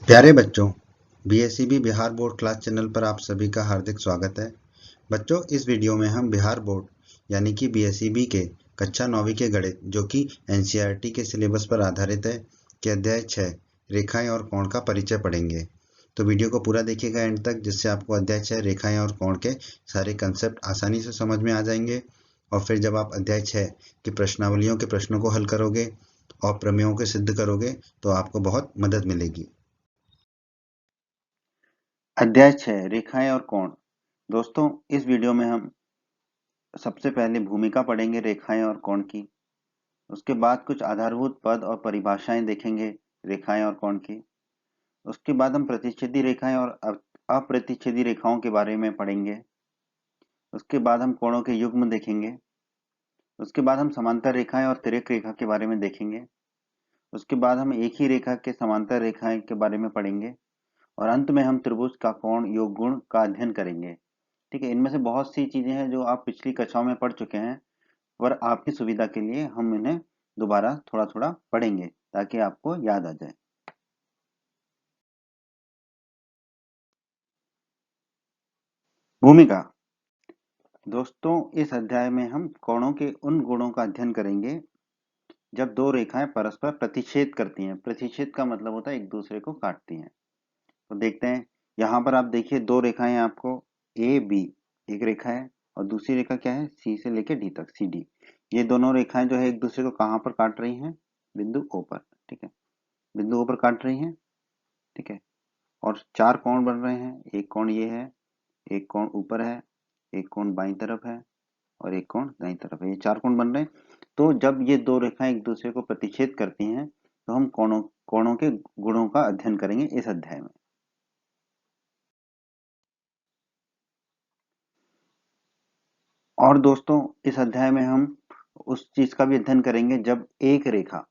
प्यारे बच्चों, BSEB Bihar board class channel पर आप सभी का हार्दिक स्वागत है। बच्चों, इस वीडियो में हम बिहार बोर्ड यानी कि बीएसईबी के कक्षा 9वीं के गणित जो कि एनसीईआरटी के सिलेबस पर आधारित है के अध्याय 6 रेखाएं और कोण का परिचय पढ़ेंगे। तो वीडियो को पूरा देखिएगा एंड तक, जिससे आपको अध्याय 6 रेखाएं और कोण के सारे कंसेप्ट आसानी से समझ में आ जाएंगे। और फिर जब आप अध्याय 6 की प्रश्नावलियों के प्रश्नों को हल करोगे और प्रमेयों को सिद्ध करोगे तो आपको बहुत मदद मिलेगी। अध्याय 6 रेखाएं और कोण। दोस्तों, इस वीडियो में हम सबसे पहले भूमिका पढ़ेंगे रेखाएं और कोण की। उसके बाद कुछ आधारभूत पद और परिभाषाएं देखेंगे रेखाएं और कोण की। उसके बाद हम प्रतिच्छेदी रेखाएं और अप्रतिच्छेदी रेखाओं के बारे में पढ़ेंगे। उसके बाद हम कोणों के युग्म देखेंगे। उसके बाद हम समांतर रेखाएं और तिर्यक रेखा के बारे में देखेंगे। उसके बाद हम एक ही रेखा के समांतर रेखाएं के बारे में पढ़ेंगे और अंत में हम त्रिभुज का कोण योग गुण का अध्ययन करेंगे। ठीक है, इनमें से बहुत सी चीजें हैं जो आप पिछली कक्षाओं में पढ़ चुके हैं, पर आपकी सुविधा के लिए हम इन्हें दोबारा थोड़ा थोड़ा पढ़ेंगे ताकि आपको याद आ जाए। भूमिका। दोस्तों, इस अध्याय में हम कोणों के उन गुणों का अध्ययन करेंगे जब दो रेखाएं परस्पर प्रतिच्छेद करती हैं। प्रतिच्छेद का मतलब होता है एक दूसरे को काटती हैं। तो देखते हैं, यहाँ पर आप देखिए दो रेखाएं हैं आपको, ए बी एक रेखा है और दूसरी रेखा क्या है, सी से लेकर डी तक, सी डी। ये दोनों रेखाएं जो है एक दूसरे को कहाँ पर काट रही हैं, बिंदु ओ पर। ठीक है, बिंदु ओ पर काट रही हैं। ठीक है, और चार कोण बन रहे हैं। एक कोण ये है, एक कोण ऊपर है, एक कोण बाईं तरफ है और एक कोण दाईं तरफ है। ये चार कोण बन रहे हैं। तो जब ये दो रेखाएं एक दूसरे को प्रतिच्छेद करती हैं तो हम कोणों कोणों के गुणों का अध्ययन करेंगे इस अध्याय में। और दोस्तों, इस अध्याय में हम उस चीज का भी अध्ययन करेंगे जब एक रेखा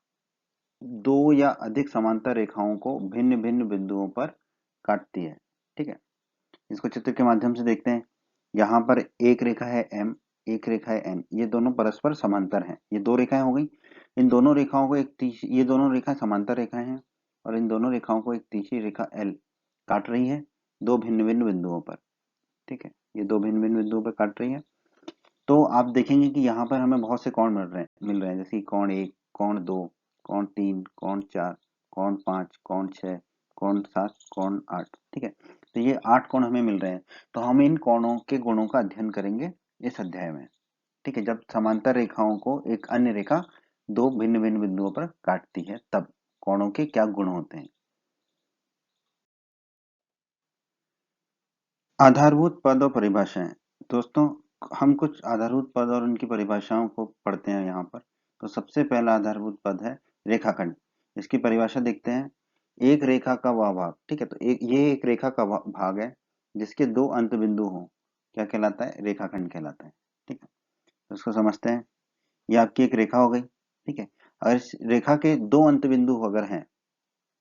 दो या अधिक समांतर रेखाओं को भिन्न भिन्न बिंदुओं पर काटती है। ठीक है, इसको चित्र के माध्यम से देखते हैं। यहाँ पर एक रेखा है एम, एक रेखा है एन। ये दोनों परस्पर समांतर हैं। ये दो रेखाएं हो गई। इन दोनों रेखाओं को ये दोनों रेखाएं समांतर रेखाएं हैं और इन दोनों रेखाओं को एक तीसरी रेखा एल काट रही है दो भिन्न भिन्न बिंदुओं पर। ठीक है, ये दो भिन्न भिन्न बिंदुओं पर काट रही है। तो आप देखेंगे कि यहाँ पर हमें बहुत से कोण मिल रहे हैं, जैसे कि कोण एक, कोण दो, कोण तीन, कोण चार, कोण पाँच, कोण छः, कोण सात, कोण आठ। ठीक है, तो ये 8 कोण हमें मिल रहे हैं। तो हम इन कोणों के गुणों का अध्ययन करेंगे इस अध्याय में। ठीक है, जब समांतर रेखाओं को एक अन्य रेखा दो भिन्न भिन्न बिंदुओं पर काटती है तब कोणों के क्या गुण होते हैं। आधारभूत पद और परिभाषाएं। दोस्तों, हम कुछ आधारभूत पद और उनकी परिभाषाओं को पढ़ते हैं यहाँ पर। तो सबसे पहला आधारभूत पद है रेखाखंड। इसकी परिभाषा देखते हैं। एक रेखा का वह भाग। ठीक है, तो एक रेखा का भाग है जिसके दो अंत बिंदु हों, क्या कहलाता है, रेखाखंड कहलाता है। ठीक है, तो इसको समझते हैं। ये आपकी एक रेखा हो गई। ठीक है, अगर इस रेखा के दो अंत बिंदु अगर हैं,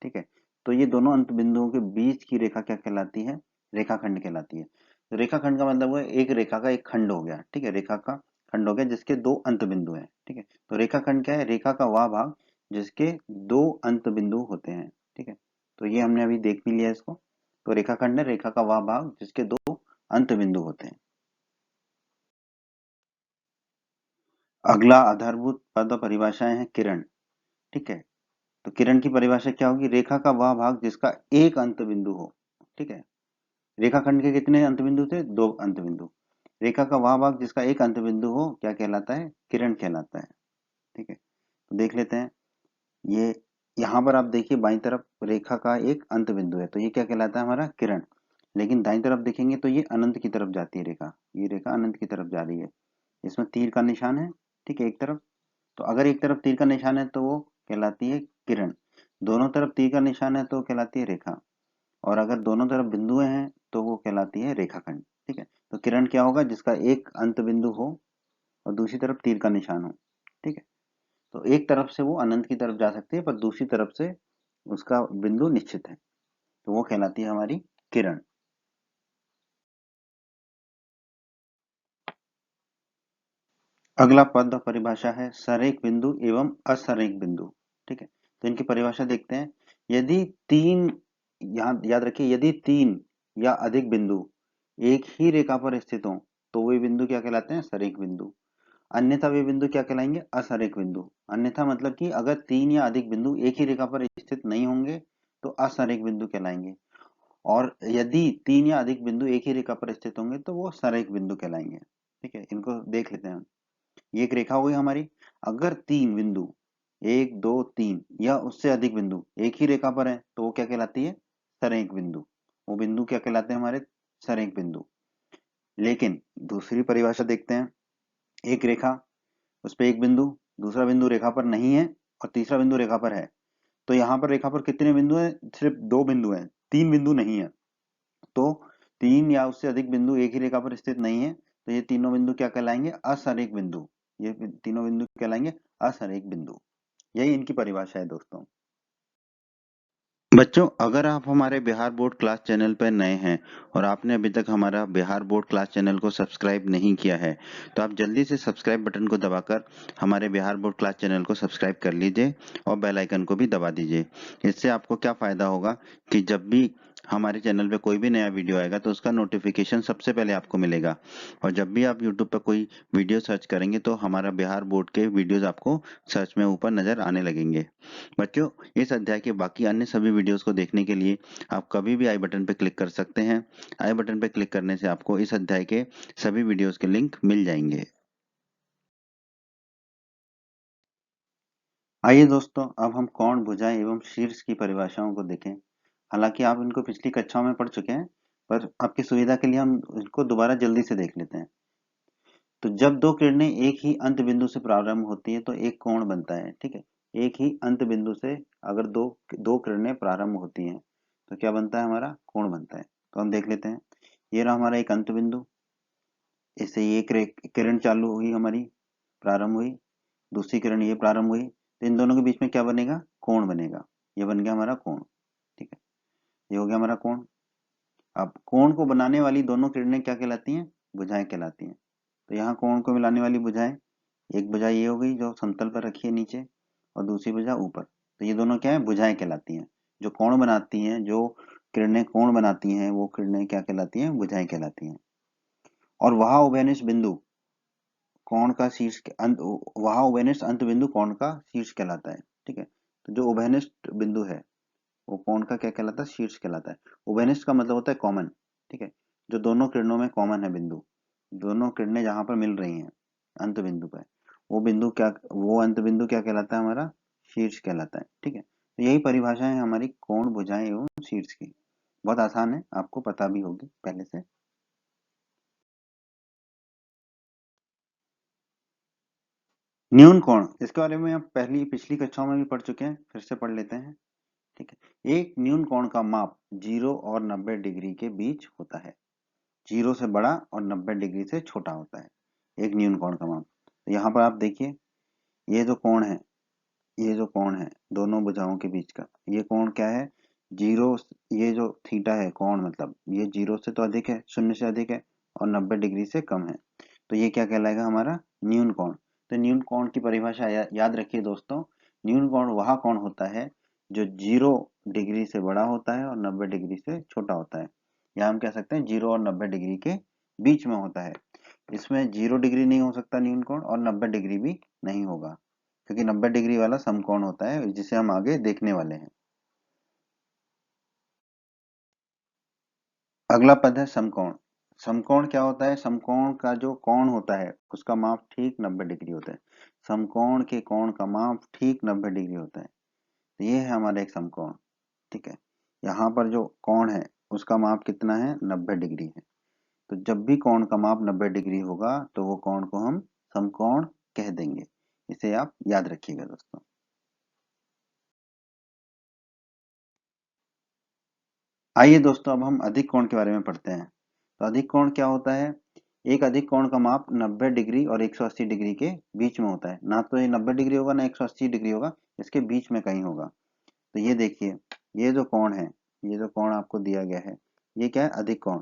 ठीक है, तो ये दोनों अंत बिंदुओं के बीच की रेखा क्या कहलाती है, रेखाखंड कहलाती है। तो रेखाखंड का मतलब है एक रेखा का एक खंड हो गया। ठीक है, रेखा का खंड हो गया जिसके दो अंत बिंदु हैं। ठीक है, तो रेखाखंड क्या है, रेखा का वह भाग जिसके दो अंत बिंदु होते हैं। ठीक है, तो ये हमने अभी देख भी लिया इसको। तो रेखाखंड है रेखा का वह भाग जिसके दो अंत बिंदु होते हैं। अगला आधारभूत पद और परिभाषाएं हैं किरण। ठीक है, तो किरण की परिभाषा क्या होगी, रेखा का वह भाग जिसका एक अंत बिंदु हो। ठीक है, रेखाखंड के कितने अंत बिंदु थे, दो अंत बिंदु। रेखा का वह भाग जिसका एक अंत बिंदु हो क्या कहलाता है, किरण कहलाता है। ठीक है, तो देख लेते हैं। ये यहाँ पर आप देखिए बाईं तरफ रेखा का एक अंत बिंदु है, तो ये क्या कहलाता है, हमारा किरण। लेकिन दाईं तरफ देखेंगे तो ये अनंत की तरफ जाती है रेखा। ये रेखा अनंत की तरफ जा रही है। इसमें तीर का निशान है। ठीक है, एक तरफ। तो अगर एक तरफ तीर का निशान है तो वो कहलाती है किरण। दोनों तरफ तीर का निशान है तो कहलाती है रेखा। और अगर दोनों तरफ बिंदुएं हैं तो वो कहलाती है रेखाखंड। ठीक है, तो किरण क्या होगा, जिसका एक अंत बिंदु हो और दूसरी तरफ तीर का निशान हो। ठीक है, तो एक तरफ से वो अनंत की तरफ जा सकती है पर दूसरी तरफ से उसका बिंदु निश्चित है, तो वो कहलाती है हमारी किरण। अगला पद और परिभाषा है संरेख बिंदु एवं असंरेख बिंदु। ठीक है, तो इनकी परिभाषा देखते हैं। यदि तीन यहाँ याद रखिए, यदि 3 या अधिक बिंदु एक ही रेखा पर स्थित हों तो वे बिंदु क्या कहलाते हैं? सरेख बिंदु। अन्यथा वे बिंदु क्या कहलाएंगे? असरेख बिंदु। अन्यथा मतलब कि अगर 3 या अधिक बिंदु एक ही रेखा पर स्थित नहीं होंगे तो असरेख बिंदु कहलाएंगे, और यदि 3 या अधिक बिंदु एक ही रेखा पर स्थित होंगे तो वो सरेख बिंदु कहलाएंगे। ठीक है, इनको देख लेते हैं हम। ये एक रेखा हुई हमारी। अगर 3 बिंदु 1 2 3 या उससे अधिक बिंदु एक ही रेखा पर है तो वो क्या कहलाती है? सरेख बिंदु। वो बिंदु क्या कहलाते हैं हमारे? सरेख बिंदु। लेकिन दूसरी परिभाषा देखते हैं। एक रेखा, उस पे एक बिंदु, दूसरा बिंदु रेखा पर नहीं है और तीसरा बिंदु रेखा पर है। तो यहाँ पर रेखा पर कितने बिंदु हैं? सिर्फ 2 बिंदु हैं, 3 बिंदु नहीं है। तो 3 या उससे अधिक बिंदु एक ही रेखा पर स्थित नहीं है तो ये तीनों बिंदु क्या कहलाएंगे? असरेख बिंदु। ये तीनों बिंदु कहलाएंगे असरेख बिंदु। यही इनकी परिभाषा है दोस्तों। बच्चों, अगर आप हमारे बिहार बोर्ड क्लास चैनल पर नए हैं और आपने अभी तक हमारा बिहार बोर्ड क्लास चैनल को सब्सक्राइब नहीं किया है तो आप जल्दी से सब्सक्राइब बटन को दबाकर हमारे बिहार बोर्ड क्लास चैनल को सब्सक्राइब कर लीजिए और बेल आइकन को भी दबा दीजिए। इससे आपको क्या फ़ायदा होगा कि जब भी हमारे चैनल पे कोई भी नया वीडियो आएगा तो उसका नोटिफिकेशन सबसे पहले आपको मिलेगा, और जब भी आप यूट्यूब पर कोई वीडियो सर्च करेंगे तो हमारा बिहार बोर्ड के वीडियोज़ आपको सर्च में ऊपर नज़र आने लगेंगे। बच्चों, इस अध्याय के बाकी अन्य सभी वीडियोस को देखने के लिए आप कभी भी आई बटन पर क्लिक कर सकते हैं। आई बटन पर क्लिक करने से आपको इस अध्याय के सभी वीडियोस के लिंक मिल जाएंगे। आइए दोस्तों, अब हम कोण, भुजाएं एवं शीर्ष की परिभाषाओं को देखें। हालांकि आप इनको पिछली कक्षाओं में पढ़ चुके हैं, पर आपकी सुविधा के लिए हम इनको दोबारा जल्दी से देख लेते हैं। तो जब दो किरणें एक ही अंत बिंदु से प्रारंभ होती है तो एक कोण बनता है। ठीक है, एक ही अंत बिंदु से अगर दो दो किरणें प्रारंभ होती हैं तो क्या बनता है? हमारा कोण बनता है। तो हम देख लेते हैं। ये रहा हमारा एक अंत बिंदु, इससे ये किरण चालू हुई हमारी, प्रारंभ हुई, दूसरी किरण ये प्रारंभ हुई, तो इन दोनों के बीच में क्या बनेगा? कोण बनेगा। ये बन गया हमारा कोण। ठीक है, ये हो गया हमारा कोण। अब कोण को बनाने वाली दोनों किरणें क्या कहलाती हैं? भुजाएं कहलाती हैं। तो यहाँ कोण को मिलाने वाली भुजाएं, एक भुजा ये हो गई जो समतल पर रखी है नीचे, और दूसरी भुजा ऊपर। तो ये दोनों क्या है? भुजाएं कहलाती हैं। जो कोण बनाती हैं, जो किरणें कोण बनाती हैं, वो किरणें क्या कहलाती हैं? भुजाएं कहलाती हैं। और वह उभयनिष्ठ बिंदु कोण का शीर्ष वह उभयनिष्ठ अंत बिंदु कोण का शीर्ष कहलाता है। ठीक है, तो जो उभयनिष्ठ बिंदु है वो कोण का क्या कहलाता है? शीर्ष कहलाता है। उभयनिष्ठ का मतलब होता है कॉमन। ठीक है, जो दोनों किरणों में कॉमन है बिंदु, दोनों किरणें जहां पर मिल रही हैं अंत बिंदु पर, वो अंत बिंदु क्या कहलाता है? हमारा शीर्ष कहलाता है। ठीक है, तो यही परिभाषा है हमारी कोण, भुजाएं एवं शीर्ष की। बहुत आसान है, आपको पता भी होगी पहले से। न्यून कोण, इसके बारे में आप पिछली कक्षाओं में भी पढ़ चुके हैं, फिर से पढ़ लेते हैं। ठीक है, एक न्यून कोण का माप 0 और 90 डिग्री के बीच होता है। 0 से बड़ा और 90 डिग्री से छोटा होता है एक न्यून कोण का माप। तो यहाँ पर आप देखिए, ये जो कोण है, ये जो कोण है दोनों भुजाओं के बीच का, ये कोण क्या है? 0, ये जो थीटा है कोण, मतलब ये 0 से तो अधिक है, 0 से अधिक है, और 90 डिग्री से कम है। तो ये क्या कहलाएगा? हमारा न्यून कोण। तो न्यून कोण की परिभाषा याद रखिए दोस्तों। न्यून कोण वह कोण होता है जो 0 डिग्री से बड़ा होता है और 90 डिग्री से छोटा होता है, या हम कह सकते हैं 0 और 90 डिग्री के बीच में होता है। इसमें 0 डिग्री नहीं हो सकता न्यून कोण, और 90 डिग्री भी नहीं होगा, क्योंकि 90 डिग्री वाला समकोण होता है जिसे हम आगे देखने वाले हैं। अगला पद है समकोण। समकोण क्या होता है? समकोण का जो कोण होता है उसका माप ठीक 90 डिग्री होता है। समकोण के कोण का माप ठीक 90 डिग्री होता है। तो ये है हमारा एक समकोण। ठीक है, यहाँ पर जो कोण है उसका माप कितना है? 90 डिग्री है। तो जब भी कोण का माप 90 डिग्री होगा तो वो कोण को हम समकोण कह देंगे। इसे आप याद रखिएगा दोस्तों। आइए दोस्तों, अब हम अधिक कोण के बारे में पढ़ते हैं। तो अधिक कोण क्या होता है? एक अधिक कोण का माप 90 डिग्री और 180 डिग्री के बीच में होता है। ना तो ये 90 डिग्री होगा ना 180 डिग्री होगा, इसके बीच में कहीं होगा। तो ये देखिए, ये जो कोण है, ये जो कोण आपको दिया गया है, ये क्या है? अधिक कोण।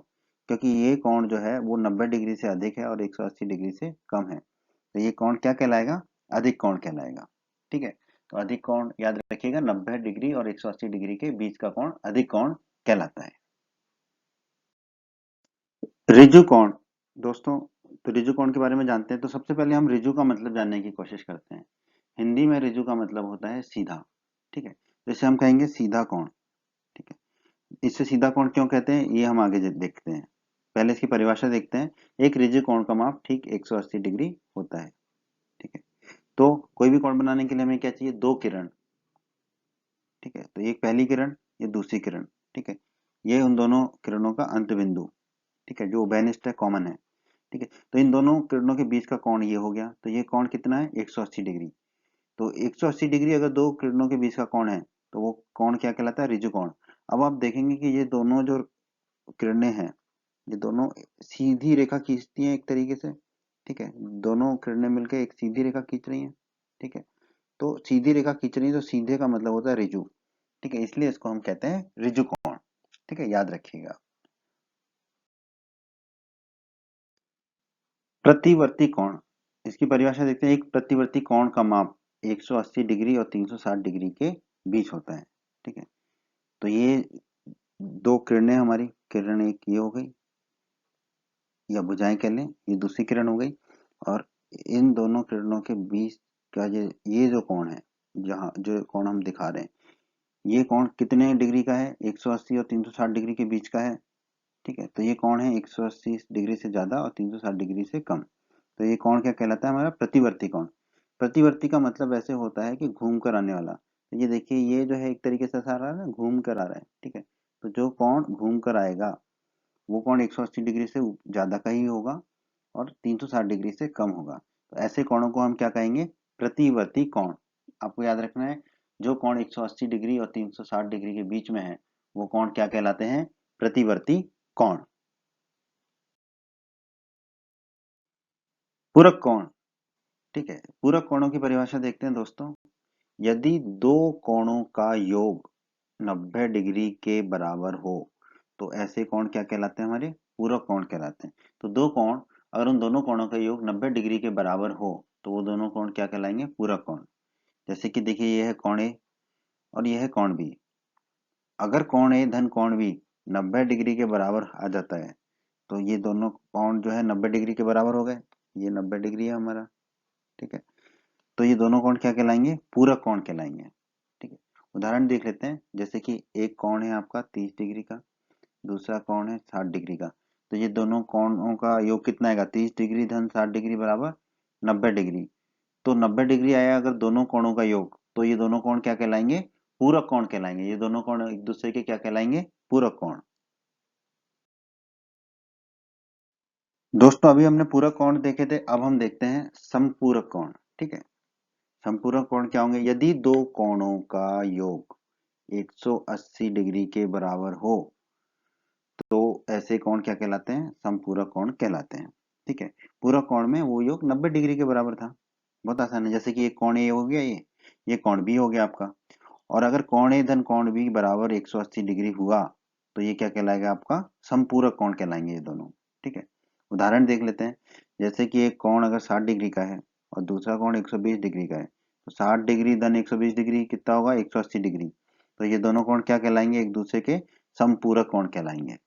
क्योंकि ये कोण जो है वो 90 डिग्री से अधिक है और 180 डिग्री से कम है, तो ये कोण क्या कहलाएगा? अधिक कोण कहलाएगा। ठीक है, तो अधिक कोण याद रखिएगा, 90 डिग्री और 180 डिग्री के बीच का कोण अधिक कोण कहलाता है। ऋजु कोण दोस्तों, तो ऋजु कोण के बारे में जानते हैं। तो सबसे पहले हम ऋजु का मतलब जानने की कोशिश करते हैं। हिंदी में ऋजु का मतलब होता है सीधा, ठीक है। जैसे हम कहेंगे सीधा कोण, ठीक है। इससे सीधा कोण क्यों कहते हैं ये हम आगे देखते हैं। पहले इसकी परिभाषा देखते हैं। एक ऋजु कोण का माप ठीक 180 डिग्री होता है, ठीक है। तो कोई भी कोण बनाने के लिए हमें क्या चाहिए, दो किरण, ठीक है। तो एक पहली किरण, ये दूसरी किरण, ठीक है। ये उन दोनों किरणों का अंत बिंदु, ठीक है, जो उभयनिष्ठ है, कॉमन है, ठीक है। तो इन दोनों किरणों के बीच का कोण ये हो गया। तो ये कोण कितना है, 180 डिग्री। तो 180 डिग्री अगर दो किरणों के बीच का कोण है तो वो कोण क्या कहलाता है, ऋजु कोण। अब आप देखेंगे कि ये दोनों जो किरणें हैं, ये दोनों सीधी रेखा खींचती हैं एक तरीके से, ठीक है। दोनों किरणें मिलकर एक सीधी रेखा खींच रही हैं, ठीक है। तो सीधी रेखा खींच रही है तो सीधे का मतलब होता है ऋजु, ठीक है। इसलिए इसको हम कहते हैं ऋजु कोण, ठीक है, याद रखिएगा। प्रतिवर्ती कोण, इसकी परिभाषा देखते हैं। एक प्रतिवर्ती कोण का माप 180 डिग्री और 360 डिग्री के बीच होता है, ठीक है। तो ये दो किरणें, हमारी किरण एक ये हो गई, या भुजाएं कह लें, ये दूसरी किरण हो गई। और इन दोनों किरणों के बीच का ये जो कोण है, जहाँ जो कोण हम दिखा रहे हैं, ये कोण कितने डिग्री का है, 180 और 360 डिग्री के बीच का है, ठीक है। तो ये कोण है 180 डिग्री से ज्यादा और 360 डिग्री से कम। तो ये कोण क्या कहलाता है, हमारा प्रतिवर्ती कोण। प्रतिवर्ती का मतलब ऐसे होता है कि घूम कर आने वाला। तो ये देखिए, ये जो है एक तरीके से ऐसा आ रहा है ना, घूम कर आ रहा है, ठीक है। तो जो कोण घूम कर आएगा वो कोण 180 डिग्री से ज्यादा का ही होगा और 360 डिग्री से कम होगा। तो ऐसे कोणों को हम क्या कहेंगे, प्रतिवर्ती कोण। आपको याद रखना है, जो कोण 180 डिग्री और 360 डिग्री के बीच में है वो कोण क्या कहलाते हैं, प्रतिवर्ती कोण। पूरक कोण, ठीक है। पूरक कोणों की परिभाषा देखते हैं दोस्तों। यदि दो कोणों का योग 90 डिग्री के बराबर हो तो ऐसे कोण क्या कहलाते हैं, हमारे पूरक कोण कहलाते हैं। तो दो कोण, अगर उन दोनों कोणों का योग 90 डिग्री के बराबर हो तो वो दोनों कोण क्या कहलाएंगे, पूरक कोण। जैसे कि देखिए, यह है कोण ए और यह है कोण बी। अगर कोण ए धन कोण बी 90 डिग्री के बराबर आ जाता है तो ये दोनों कोण जो है 90 डिग्री के बराबर हो गए। ये 90 डिग्री है हमारा, ठीक है। तो ये दोनों कोण क्या कहलाएंगे, पूरक कोण कहलाएंगे, ठीक है। उदाहरण देख लेते हैं। जैसे कि एक कोण है आपका 30 डिग्री का, दूसरा कोण है 60 डिग्री का। तो ये दोनों कोणों का योग कितना आएगा, 30 डिग्री धन 60 डिग्री बराबर 90 डिग्री। तो 90 डिग्री आया अगर दोनों कोणों का योग, तो ये दोनों कोण क्या कहलाएंगे, पूरक कोण कहलाएंगे। ये दोनों कोण एक दूसरे के क्या कहलाएंगे, पूरक कोण। दोस्तों अभी हमने पूरक कोण देखे थे, अब हम देखते हैं समपूरक कोण, ठीक है। समपूरक कोण क्या होंगे, यदि दो कोणों का योग 180 डिग्री के बराबर हो तो ऐसे कोण क्या कहलाते हैं, समपूरक कोण कहलाते हैं, ठीक है। पूरक कोण में वो योग 90 डिग्री के बराबर था। बहुत आसान है। जैसे कि एक कोण ए हो गया, ये कोण बी हो गया आपका। और अगर कोण ए धन कोण बी बराबर 180 डिग्री हुआ तो ये क्या कहलाएगा, आपका समपूरक कोण कहलाएंगे ये दोनों, ठीक है। उदाहरण देख लेते हैं। जैसे कि एक कोण अगर 60 डिग्री का है और दूसरा कोण 120 डिग्री का है, तो 60 डिग्री धन 120 डिग्री कितना होगा, 180 डिग्री। तो ये दोनों कोण क्या कहलाएंगे, एक दूसरे के समपूरक कोण कहलाएंगे।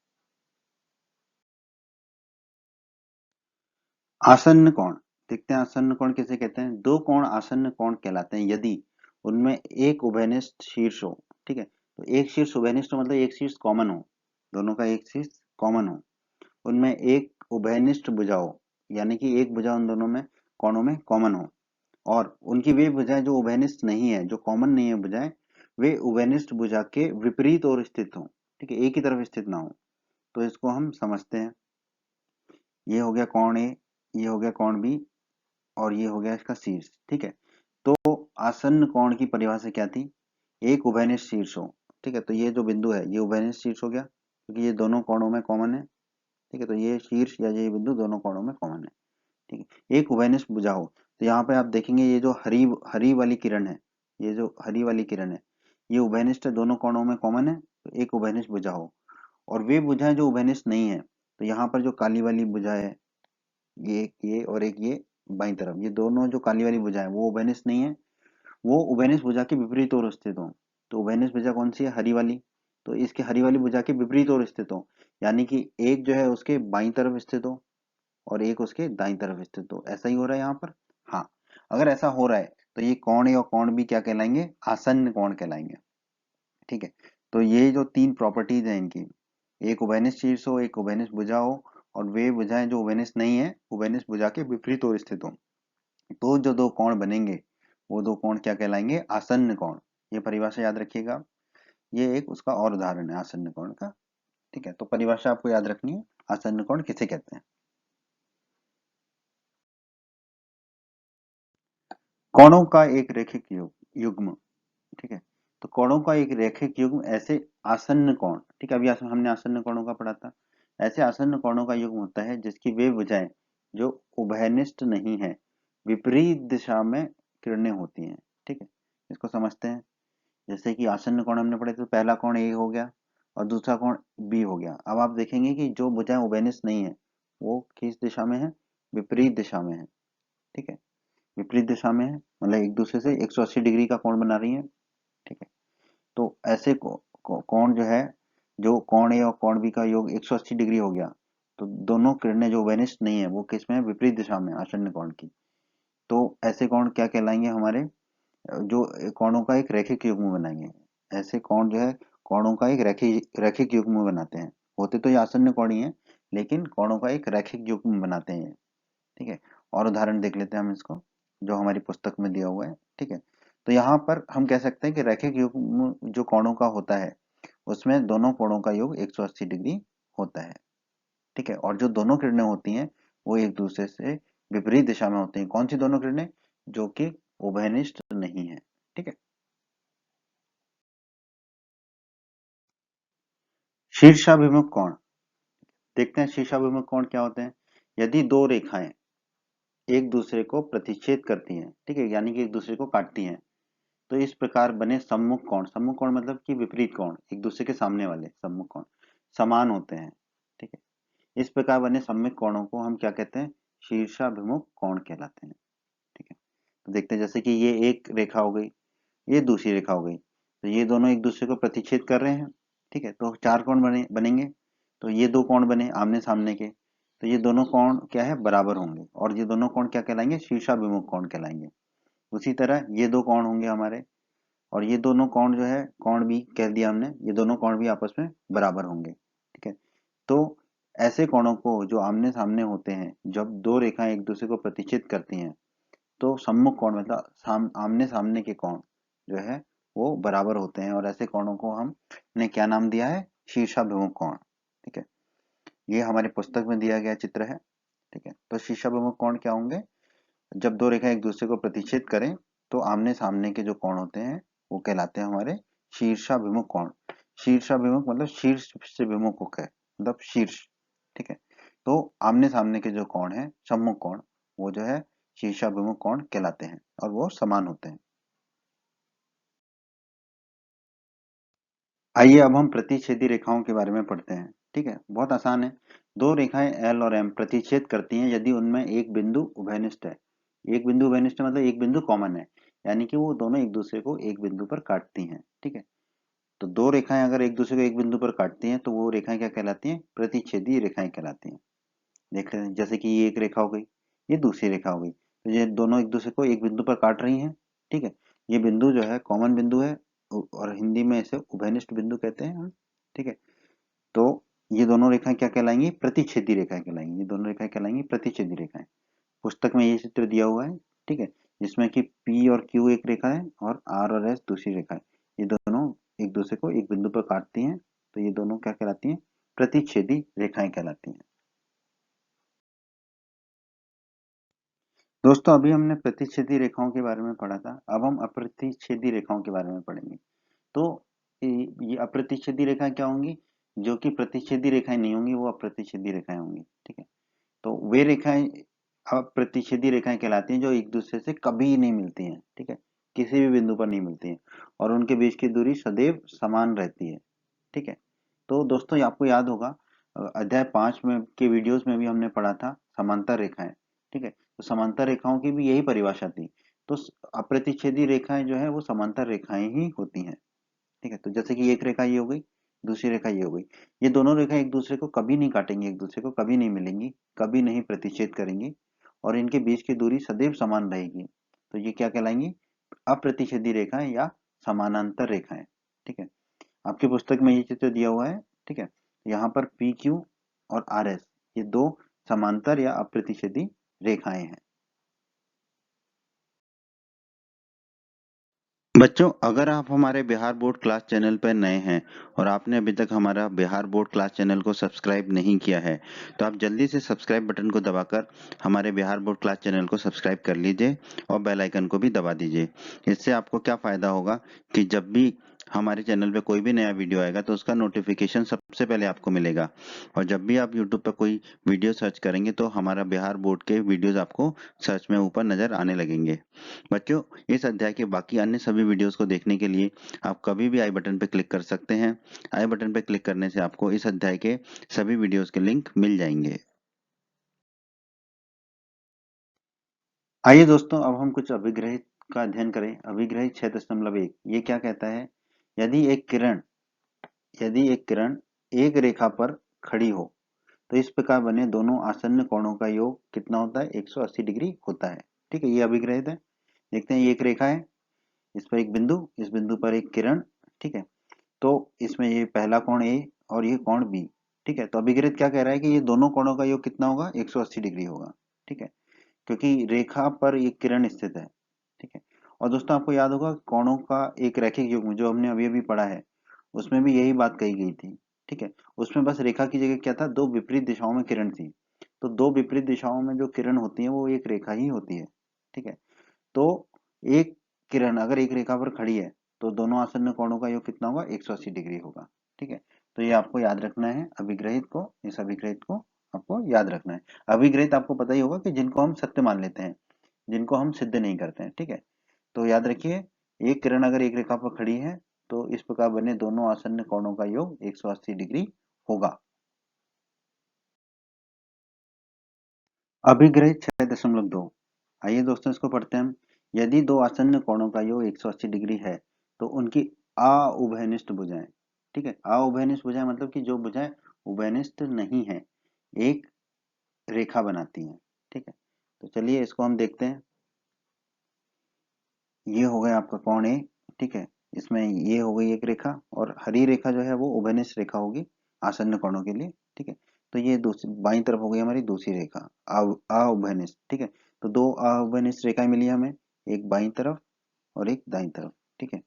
आसन्न कोण देखते हैं। आसन्न कोण किसे कहते हैं, दो कोण आसन्न कोण कहलाते हैं यदि उनमें एक उभयनिष्ठ शीर्ष हो, ठीक है। तो एक शीर्ष उभयनिष्ठ मतलब एक शीर्ष कॉमन हो, दोनों का एक शीर्ष कॉमन हो, उनमें एक उभयनिष्ठ भुजा हो, यानी कि एक भुजा उन दोनों में कोणों में कॉमन हो, और उनकी वे भुजाएं जो उभयनिष्ठ नहीं है, जो कॉमन नहीं है भुजाएं, वे उभयनिष्ठ भुजा के विपरीत ओर स्थित हो, ठीक है, एक ही तरफ स्थित ना हो। तो इसको हम समझते हैं। ये हो गया कोण ए, ये हो गया कोण बी, और ये हो गया इसका शीर्ष, ठीक है। तो आसन्न कोण की परिभाषा क्या थी, एक उभयनिष्ठ शीर्ष हो, ठीक है। तो ये जो बिंदु है ये उभयनिष्ठ शीर्ष हो गया क्योंकि ये दोनों कोणों में कॉमन है, ठीक है। तो ये शीर्ष या ये बिंदु दोनों कोणों में कॉमन है, ठीक है। एक उभयनिष्ठ भुजा हो, तो यहाँ पे आप देखेंगे ये जो हरी हरी वाली किरण है, ये जो हरी वाली किरण है ये उभयनिष्ठ है, दोनों कोणों में कॉमन है, तो एक उभयनिष्ठ भुजा हो। और वे भुजाएं जो उभयनिष्ठ नहीं है, तो यहाँ पर जो काली वाली भुजा है, ये और एक ये बाईं तरफ, ये दोनों जो काली वाली भुजा है वो उभयनिष्ठ नहीं है, वो उभयनिष्ठ भुजा के विपरीत ओर स्थित हो। तो उभयनिष्ठ भुजा कौन सी है, हरी वाली। तो इसके हरी वाली भुजा के विपरीत ओर स्थित हो, यानी कि एक जो है उसके बाईं तरफ स्थित हो और एक उसके दाईं तरफ स्थित हो। ऐसा ही हो रहा है यहाँ पर। हाँ, अगर ऐसा हो रहा है तो ये कोण ए और कोण बी क्या कहलाएंगे? आसन्न कोण कहलाएंगे। ठीक है, तो ये जो तीन प्रॉपर्टीज हैं इनकी, एक उभयनिष्ठ शीर्ष हो, एक उभयनिष्ठ भुजा हो, और वे भुजाएं जो उभयनिष्ठ नहीं है, उभयनिष्ठ भुजा के विपरीत ओर स्थित हो, तो जो दो कोण बनेंगे वो दो कोण क्या कहलाएंगे? आसन्न कोण। ये परिभाषा याद रखिएगा। ये एक उसका और उदाहरण है आसन्न कोण का। ठीक है, तो परिभाषा आपको याद रखनी है, आसन्न कोण किसे कहते हैं। कोणों का एक रैखिक युग्म। ठीक है, तो कोणों का एक रैखिक युग्म ऐसे आसन्न कोण, ठीक है, अभी हमने आसन्न कोणों का पढ़ा था। ऐसे आसन्न कोणों का युग्म होता है जिसकी वे भुजाएं जो उभयनिष्ठ नहीं है, विपरीत दिशा में किरणें होती हैं। ठीक है, इसको समझते हैं। जैसे कि आसन्न कोण हमने पढ़े तो पहला कोण ए हो गया और दूसरा कोण बी हो गया। अब आप देखेंगे कि जो भुजाएं उभयनिष्ठ नहीं है वो किस दिशा में है? विपरीत दिशा में है। ठीक है, विपरीत दिशा में है मतलब एक दूसरे से 180 डिग्री का कोण बना रही है। ठीक है, तो ऐसे कोण जो है, जो कोण ए और कोण बी का योग 180 डिग्री हो गया, तो दोनों किरणें जो वेनिस्ट नहीं है वो किस में है? विपरीत दिशा में, आसन्न कोण की। तो ऐसे कोण क्या कहलाएंगे? हमारे जो कोणों का एक रैखिक युग्म बनाएंगे। ऐसे कोण जो है कोणों का एक रैखिक रैखिक युग्म बनाते हैं। होते तो ये आसन्न कोण ही है, लेकिन कोणों का एक रैखिक युग्म बनाते हैं। ठीक है, और उदाहरण देख लेते हैं हम इसको, जो हमारी पुस्तक में दिया हुआ है। ठीक है, तो यहाँ पर हम कह सकते हैं कि रैखिक युग्म जो कोणों का होता है उसमें दोनों कोणों का योग 180 डिग्री होता है। ठीक है, और जो दोनों किरणें होती हैं वो एक दूसरे से विपरीत दिशा में होती हैं। कौन सी दोनों किरणें? जो कि उभयनिष्ठ नहीं है। ठीक है, शीर्षाभिमुख कोण देखते हैं। शीर्षाभिमुख कोण क्या होते हैं? यदि दो रेखाएं एक दूसरे को प्रतिच्छेद करती हैं, ठीक है, यानी कि एक दूसरे को काटती हैं, तो इस प्रकार बने सम्मुख कोण, सम्मुख कोण मतलब कि विपरीत कोण, एक दूसरे के सामने वाले सम्मुख कोण समान होते हैं। ठीक है, इस प्रकार बने सम्मुख कोणों को हम क्या कहते हैं? शीर्षाभिमुख कोण कहलाते हैं। ठीक है, तो देखते हैं, जैसे कि ये एक रेखा हो गई, ये दूसरी रेखा हो गई, तो ये दोनों एक दूसरे को प्रतिच्छेद कर रहे हैं। ठीक है, तो चार कोण बनेंगे, तो ये दो कोण बने आमने सामने के, तो ये दोनों कोण क्या है? बराबर होंगे, और ये दोनों कोण क्या कहलाएंगे? शीर्षाभिमुख कोण कहलाएंगे। उसी तरह ये दो कोण होंगे हमारे, और ये दोनों कोण जो है, कोण भी कह दिया हमने, ये दोनों कोण भी आपस में बराबर होंगे। ठीक है, तो ऐसे कोणों को जो आमने सामने होते हैं, जब दो रेखाएं एक दूसरे को प्रतिच्छेद करती हैं, तो सम्मुख कोण मतलब आमने सामने के कोण जो है वो बराबर होते हैं, और ऐसे कोणों को हमने क्या नाम दिया है? शीर्षाभिमुख कोण। ठीक है, ये हमारी पुस्तक में दिया गया चित्र है। ठीक है, तो शीर्षाभिमुख कोण क्या होंगे? जब दो रेखाएं एक दूसरे को प्रतिच्छेद करें तो आमने सामने के जो कोण होते हैं वो कहलाते हैं हमारे शीर्षाभिमुख कोण। शीर्षाभिमुख मतलब शीर्ष से विमुख होकर, मतलब शीर्ष। ठीक है, तो आमने सामने के जो कोण है, सम्मुख कोण, वो जो है शीर्षाभिमुख कोण कहलाते हैं, और वो समान होते हैं। आइए अब हम प्रतिच्छेदी रेखाओं के बारे में पढ़ते हैं। ठीक है, बहुत आसान है। दो रेखाएं एल और एम प्रतिच्छेद करती हैं यदि उनमें एक बिंदु उभयनिष्ठ है। एक बिंदु उभयनिष्ठ मतलब एक बिंदु कॉमन है, यानी कि वो दोनों एक दूसरे को एक बिंदु पर काटती हैं। ठीक है, तो दो रेखाएं अगर एक दूसरे को एक बिंदु पर काटती हैं तो वो रेखाएं क्या कहलाती हैं? प्रतिच्छेदी रेखाएं कहलाती हैं। देख लेते हैं, जैसे कि ये एक रेखा हो गई, ये दूसरी रेखा हो गई, तो ये दोनों एक दूसरे को एक बिंदु पर काट रही हैं। ठीक है, ये बिंदु जो है कॉमन बिंदु है, और हिंदी में इसे उभयनिष्ठ बिंदु कहते हैं हम। ठीक है, तो ये दोनों रेखाएं क्या कहलाएंगी? प्रतिच्छेदी रेखाएं कहलाएंगी। ये दोनों रेखाएं कहलाएंगी प्रतिच्छेदी रेखाएं। पुस्तक में ये चित्र दिया हुआ है। ठीक है, जिसमें कि P और Q एक रेखा है और R और S दूसरी रेखा है। ये दोनों एक दूसरे को एक बिंदु पर काटती हैं, तो ये दोनों क्या कहलाती हैं? प्रतिच्छेदी रेखाएं कहलाती हैं। दोस्तों, अभी हमने प्रतिच्छेदी रेखाओं के बारे में पढ़ा था, अब हम अप्रतिच्छेदी रेखाओं के बारे में पढ़ेंगे। तो ये अप्रतिच्छेदी रेखाएं क्या होंगी? जो कि प्रतिच्छेदी रेखाएं नहीं होंगी, वो अप्रतिच्छेदी रेखाएं होंगी। ठीक है, तो वे रेखाएं अप्रतिच्छेदी रेखाएं कहलाती हैं जो एक दूसरे से कभी नहीं मिलती हैं। ठीक है, किसी भी बिंदु पर नहीं मिलती हैं, और उनके बीच की दूरी सदैव समान रहती है। ठीक है, तो दोस्तों ये आपको याद होगा, अध्याय 5 में के वीडियोस में भी हमने पढ़ा था समांतर रेखाएं। ठीक है, तो समांतर रेखाओं की भी यही परिभाषा थी। तो अप्रतिच्छेदी रेखाएं जो है वो समांतर रेखाएं ही होती हैं। ठीक है, तो जैसे कि एक रेखा ये हो गई, दूसरी रेखा ये हो गई। ये दोनों रेखा एक दूसरे को कभी नहीं काटेंगी, एक दूसरे को कभी नहीं मिलेंगी, कभी नहीं प्रतिच्छेद करेंगी और इनके बीच की दूरी सदैव समान रहेगी। तो ये क्या कहलाएंगी? अप्रतिच्छेदी रेखाएं या समानांतर रेखाएं। ठीक है, आपकी पुस्तक में ये चित्र दिया हुआ है। ठीक है, यहाँ पर पी क्यू और आर एस ये दो समांतर या अप्रतिच्छेदी रेखाएं हैं। बच्चों, अगर आप हमारे बिहार बोर्ड क्लास चैनल पर नए हैं और आपने अभी तक हमारा बिहार बोर्ड क्लास चैनल को सब्सक्राइब नहीं किया है तो आप जल्दी से सब्सक्राइब बटन को दबाकर हमारे बिहार बोर्ड क्लास चैनल को सब्सक्राइब कर लीजिए और बेल आइकन को भी दबा दीजिए। इससे आपको क्या फ़ायदा होगा कि जब भी हमारे चैनल पे कोई भी नया वीडियो आएगा तो उसका नोटिफिकेशन सबसे पहले आपको मिलेगा और जब भी आप यूट्यूब पर कोई वीडियो सर्च करेंगे तो हमारा बिहार बोर्ड के वीडियोज़ आपको सर्च में ऊपर नज़र आने लगेंगे। बच्चों, इस अध्याय के बाकी अन्य सभी वीडियोस को देखने के लिए आप कभी भी आई बटन पर क्लिक कर सकते हैं। आई बटन पर क्लिक करने से आपको इस अध्याय के सभी वीडियोस के लिंक मिल जाएंगे। आइए दोस्तों, अब हम कुछ अभिग्रहित का अध्ययन करें। अभिग्रहित 6.1 ये क्या कहता है? यदि एक किरण एक रेखा पर खड़ी हो तो इस प्रकार बने दोनों आसन्न कोणों का योग कितना होता है? 180 डिग्री होता है। ठीक है, ये अभिग्रहित है। देखते हैं, ये एक रेखा है, इस पर एक बिंदु, इस बिंदु पर एक किरण। ठीक है, तो इसमें ये पहला कोण ए और ये कोण बी। ठीक है, तो अभिग्रहित क्या कह रहा है कि ये दोनों कोणों का योग कितना होगा? 180 डिग्री होगा। ठीक है, क्योंकि रेखा पर ये किरण स्थित है। ठीक है, और दोस्तों आपको याद होगा कोणों का एक रैखिक युग्म जो हमने अभी अभी पढ़ा है उसमें भी यही बात कही गई थी। ठीक है, उसमें बस रेखा की जगह क्या था? दो विपरीत दिशाओं में किरण थी। तो दो विपरीत दिशाओं में जो किरण होती है वो एक रेखा ही होती है। ठीक है, तो एक किरण अगर एक रेखा पर खड़ी है तो दोनों आसन्न कोणों का योग कितना होगा? 180 डिग्री होगा। ठीक है, तो ये आपको याद रखना है। अभिग्रहित को, इस अभिग्रहित को आपको याद रखना है। अभिग्रहित आपको पता ही होगा कि जिनको हम सत्य मान लेते हैं, जिनको हम सिद्ध नहीं करते हैं। ठीक है, तो याद रखिए, एक किरण अगर एक रेखा पर खड़ी है तो इस प्रकार बने दोनों आसन्न कोणों का योग 180 डिग्री होगा। अभिग्रहित 6.2 आइए दोस्तों इसको पढ़ते हैं हम। यदि दो आसन्न कोणों का योग 180 डिग्री है तो उनकी अउभयनिष्ठ भुजाएं। ठीक है, अउभयनिष्ठ भुजाएं मतलब कि जो भुजाएं उभयनिष्ठ नहीं है, एक रेखा बनाती हैं। ठीक है, तो चलिए इसको हम देखते हैं। ये हो गया आपका कोण ए। ठीक है, इसमें ये हो गई एक रेखा और हरी रेखा जो है वो उभयनिष्ठ रेखा होगी आसन्न कोणों के लिए। ठीक है, तो ये दूसरी बाईं तरफ हो गई हमारी दूसरी रेखा अउभयनिष्ठ। ठीक है, तो दो अउभयनिष्ठ रेखाएं मिली हमें, एक बाईं तरफ और एक दाईं तरफ। ठीक है,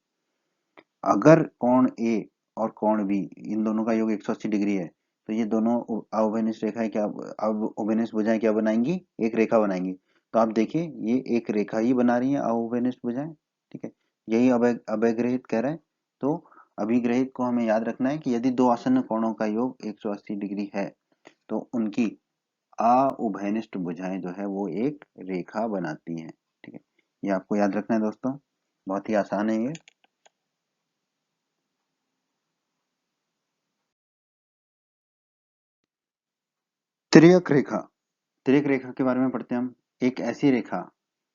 अगर कोण ए और कोण बी इन दोनों का योग 180 डिग्री है तो ये दोनों अवभनिष्ठ रेखाएं क्या, अवभनिष्ठ भुजाएं क्या बनाएंगी? एक रेखा बनाएंगी। तो आप देखिए ये एक रेखा ही बना रही है अवभनिष्ठ भुजाएं। ठीक है, यही अभिग्रहित कह रहा है। तो अभिग्रहित को हमें याद रखना है कि यदि दो आसन्न कोणों का योग 180 डिग्री है तो उनकी अउभयनिष्ठ भुजाएं जो है वो एक रेखा बनाती हैं। ठीक है, ये आपको याद रखना है दोस्तों, बहुत ही आसान है ये। तिर्यक रेखा, तिर्यक रेखा के बारे में पढ़ते हैं हम। एक ऐसी रेखा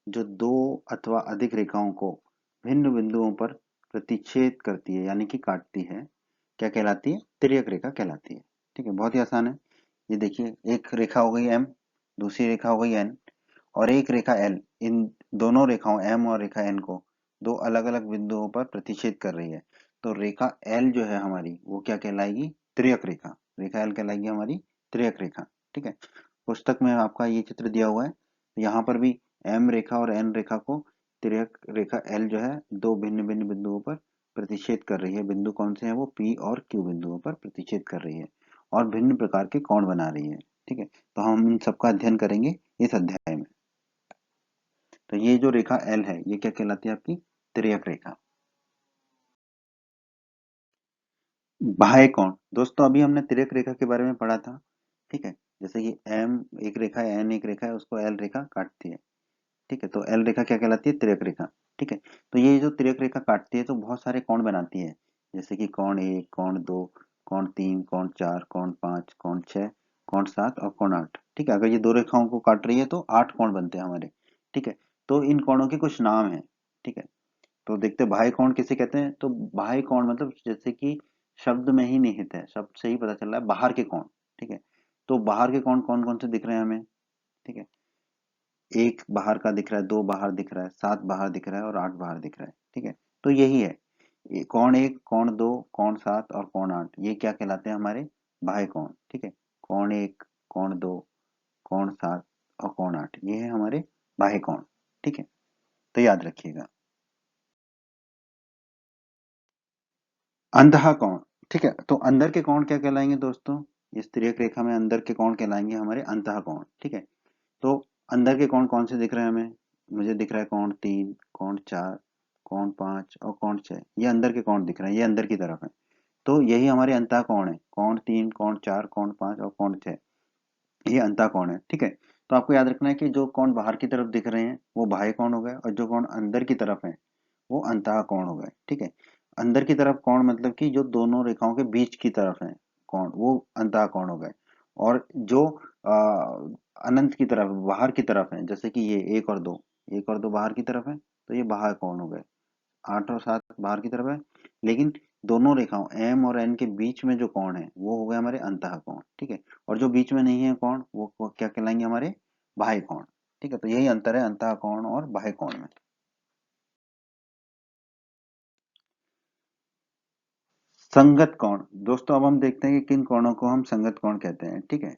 जो दो अथवा अधिक रेखाओं को भिन्न बिंदुओं पर प्रतिच्छेद करती है यानी कि काटती है, क्या कहलाती है? तिर्यक रेखा कहलाती है। ठीक है, बहुत ही आसान है। ये देखिए, एक रेखा हो गई एम, दूसरी रेखा हो गई एन और एक रेखा एल। इन दोनों रेखाओं एम और रेखा एन को दो अलग अलग बिंदुओं पर प्रतिच्छेद कर रही है। तो रेखा एल जो है हमारी वो क्या कहलाएगी? त्रियक रेखा। रेखा एल कहलाएगी हमारी त्रियक रेखा। ठीक है, पुस्तक में आपका ये चित्र दिया हुआ है। यहाँ पर भी एम रेखा और एन रेखा को तिर्यक रेखा एल जो है दो भिन्न भिन्न बिंदुओं पर प्रतिच्छेद कर रही है। बिंदु कौन से हैं? वो पी और क्यू बिंदुओं पर प्रतिच्छेद कर रही है और भिन्न प्रकार के कोण बना रही है। ठीक है, तो हम इन सबका अध्ययन करेंगे इस अध्याय में। तो ये जो रेखा एल है ये क्या कहलाती है? आपकी तिर्यक रेखा। बाह्य कोण, दोस्तों अभी हमने तिर्यक रेखा के बारे में पढ़ा था। ठीक है, जैसे कि एम एक रेखा है, एन एक रेखा है, उसको एल रेखा काटती है। ठीक है, तो एल रेखा क्या कहलाती है? तिर्यक रेखा। ठीक है, तो ये जो तिर्यक रेखा काटती है तो बहुत सारे कोण बनाती है, जैसे कि कोण एक, कोण दो, कोण तीन, कोण चार, कोण पांच, कोण छह, कोण सात और कोण आठ। ठीक है, अगर ये दो रेखाओं को काट रही है तो 8 कोण बनते हैं हमारे। ठीक है, तो इन कोणों के कुछ नाम हैं। ठीक है, तो देखते हैं बाह्य कोण किसे कहते हैं। तो बाह्य कोण मतलब जैसे कि शब्द में ही निहित है, शब्द से ही पता चल रहा है बाहर के कोण। ठीक है, तो बाहर के कोण कौन कौन से दिख रहे हैं हमें? ठीक है, 1 बाहर का दिख रहा है, 2 बाहर दिख रहा है, 7 बाहर दिख रहा है और 8 बाहर दिख रहा है। ठीक है, तो यही है, कोण 1, कोण 2, कोण 7 और कोण 8, ये क्या कहलाते हैं? हमारे बाह्य कोण। ठीक है, कोण 1, कोण 2, कोण 7 और कोण 8, ये है हमारे बाह्य कोण। ठीक है, तो याद रखिएगा। अंतः कोण। ठीक है, तो अंदर के कोण क्या कहलाएंगे दोस्तों? इस तिर्यक रेखा में अंदर के कोण कहलाएंगे हमारे अंतः कोण। ठीक है, तो अंदर के कोण कौन से दिख रहे हैं हमें? मुझे दिख रहा है कोण 3, कोण 4, कोण 5 और कोण 6, ये अंदर के कोण दिख रहे हैं, ये अंदर की तरफ है। तो यही हमारे अंतः कोण है, कोण 3, कोण 4, कोण 5 और कोण 6, ये अंतः कोण है। ठीक है, तो आपको याद रखना है कि जो कोण बाहर की तरफ दिख रहे हैं वो बाह्य कोण हो गए और जो कोण अंदर की तरफ है वो अंतः कोण हो गए। ठीक है, अंदर की तरफ कोण मतलब कि जो दोनों रेखाओं के बीच की तरफ है कोण, वो अंतः कोण हो गए। और जो अनंत की तरफ बाहर की तरफ है, जैसे कि ये 1 और 2 बाहर की तरफ है, तो ये बाह्य कोण हो गए। 8 और 7 बाहर की तरफ है, लेकिन दोनों रेखाओं एम और एन के बीच में जो कोण है वो हो गए हमारे अंतः कोण। ठीक है, और जो बीच में नहीं है कोण वो क्या कहलाएंगे? हमारे बाह्य कोण। ठीक है, तो यही अंतर है अंतः कोण और बाह्य कोण में। संगत कोण। दोस्तों अब हम देखते हैं कि किन कोणों को हम संगत कोण कहते हैं। ठीक है,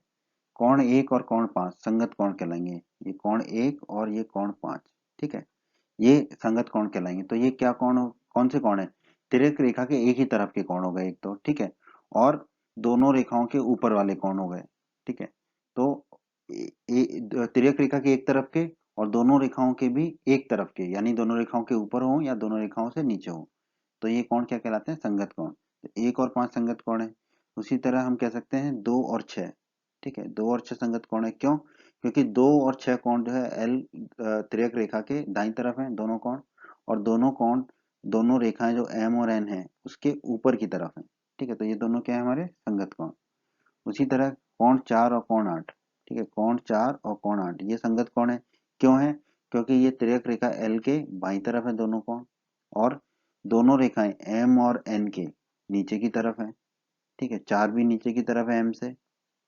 कोण 1 और कोण 5 संगत कोण कहलाएंगे। ये कोण 1 और ये कोण 5, ठीक है, ये संगत कोण कहलाएंगे। तो ये क्या कोण, कौन से कोण है? तिर्यक रेखा के एक ही तरफ के कोण हो गए एक तो। ठीक है, और दोनों रेखाओं के ऊपर वाले कोण हो गए। ठीक है, तो तिर्यक रेखा के एक तरफ के और दोनों रेखाओं के भी एक तरफ के, यानी दोनों रेखाओं के ऊपर हो या दोनों रेखाओं से नीचे हो, तो ये कोण क्या कहलाते हैं? संगत कोण। तो 1 और 5 संगत कोण है। उसी तरह हम कह सकते हैं 2 और 6। ठीक है, 2 और 6 संगत कोण है। क्यों? क्योंकि 2 और 6 कोण जो है एल तिर्यक रेखा के दाईं तरफ है दोनों कोण, और दोनों कोण दोनों रेखाएं जो एम और एन है उसके ऊपर की तरफ है। ठीक है, तो ये दोनों क्या है? हमारे संगत कोण। उसी तरह कोण 4 और कोण 8। ठीक है, कोण 4 और कोण 8 ये संगत कोण है। क्यों है? क्योंकि ये तिर्यक रेखा एल के बाईं तरफ है दोनों कोण, और दोनों रेखाएं एम और एन के नीचे की तरफ है। ठीक है, 4 भी नीचे की तरफ है एम से,